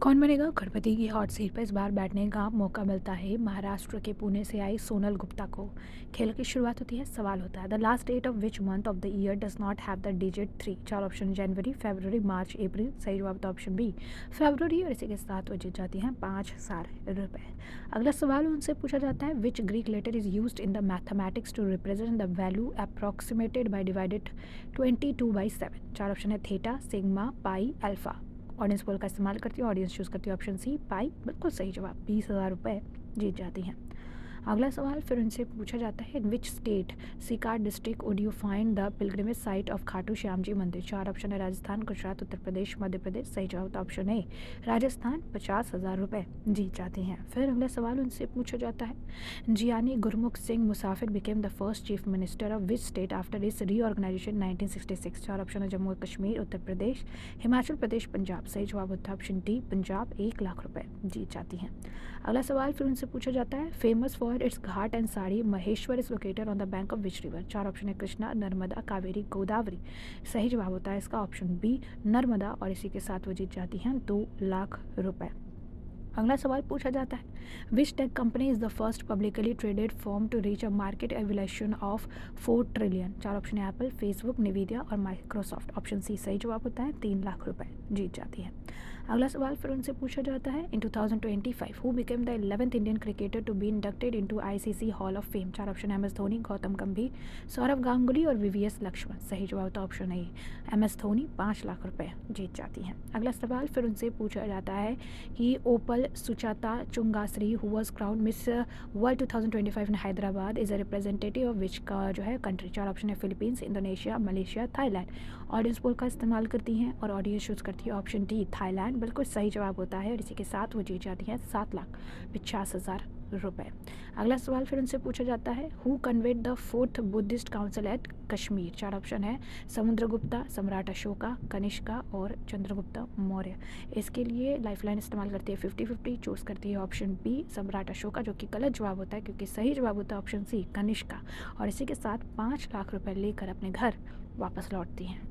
कौन बनेगा खड़पति की हॉट सीट पर इस बार बैठने का मौका मिलता है महाराष्ट्र के पुणे से आई सोनल गुप्ता को। खेल की शुरुआत होती है, सवाल होता है the last date of which month of the year does not have the digit 3। चार ऑप्शन जनवरी, फरवरी, मार्च, अप्रैल। सही जवाब तो ऑप्शन बी फरवरी, और इसी के साथ वो जीत जाती हैं 5,000 रुपए। अगला सवाल उनसे पूछा जाता है which Greek letter is use in the mathematics to represent the value approximated by divided 22/7। चार ऑप्शन है theta, sigma, pi, alpha. Audience poll का इस्तेमाल करती है, ऑडियंस चूज़ करती है ऑप्शन सी पाई। बिल्कुल सही जवाब, 20,000 रुपये जीत जाती हैं। अगला सवाल फिर उनसे पूछा जाता है in which state Sikar district would you find the pilgrimage site of Khatu Shyam ji Mandir. चार ऑप्शन है राजस्थान, गुजरात, उत्तर प्रदेश, मध्य प्रदेश। सही जवाब तो ऑप्शन ए राजस्थान, 50,000 रुपये जीत जाती हैं। फिर अगला सवाल उनसे पूछा जाता है जियानी गुरमुख सिंह मुसाफिर became the first chief minister of which state after इस रीऑर्गेनाइजेशन 1966। चार ऑप्शन है जम्मू कश्मीर, उत्तर प्रदेश, हिमाचल प्रदेश, पंजाब। सही जवाब होता है ऑप्शन डी पंजाब, 1,00,000 रुपये जीत जाती हैं। अगला सवाल फिर उनसे पूछा जाता है famous for its Ghat and sari Maheshwar is located on the bank of which river. चार ऑप्शन है कृष्णा, नर्मदा, कावेरी, गोदावरी। सही जवाब होता है इसका ऑप्शन बी नर्मदा, और इसी के साथ वो जीत जाती हैं 2,00,000 रुपये। अगला सवाल पूछा जाता है which tech company is the first publicly traded firm to reach a market evaluation of 4 trillion. चार ऑप्शन है एप्पल, फेसबुक, निविदिया और माइक्रोसॉफ्ट। ऑप्शन सी सही जवाब होता है 3,00,000 रुपये जीत जाती है। अगला सवाल फिर उनसे पूछा जाता है in 2025 who became the 11th Indian cricketer to be inducted into ICC hall of fame. चार option M S Dhoni, Gautam Gambhir, Sourav Ganguly और वीवीएस लक्ष्मण। सही जवाब होता है option A M S Dhoni, 5,00,000 रुपये जीत जाती हैं। अगला सवाल फिर उनसे पूछा जाता है कि Opal Suchata Chuangsri who was crown Miss World 2025 in Hyderabad is a representative of which का जो है कंट्री। चार ऑप्शन है Philippines, Indonesia, Malaysia, Thailand. Audience poll का इस्तेमाल करती हैं और ऑडियंस चूज करती है ऑप्शन डी थाईलैंड। बिल्कुल सही जवाब होता है, और इसी के साथ वो जीत जाती हैं 7,50,000 रुपये। अगला सवाल फिर उनसे पूछा जाता है who conveyed the fourth Buddhist council at Kashmir. चार ऑप्शन है समुद्रगुप्ता, सम्राट अशोका, कनिष्का और चंद्रगुप्ता मौर्य। इसके लिए लाइफलाइन इस्तेमाल करती है 50-50, चूज़ करती है ऑप्शन बी सम्राट अशोका, जो कि गलत जवाब होता है क्योंकि सही जवाब होता है ऑप्शन सी कनिष्का। और इसी के साथ 5,00,000 रुपये लेकर अपने घर वापस लौटती हैं।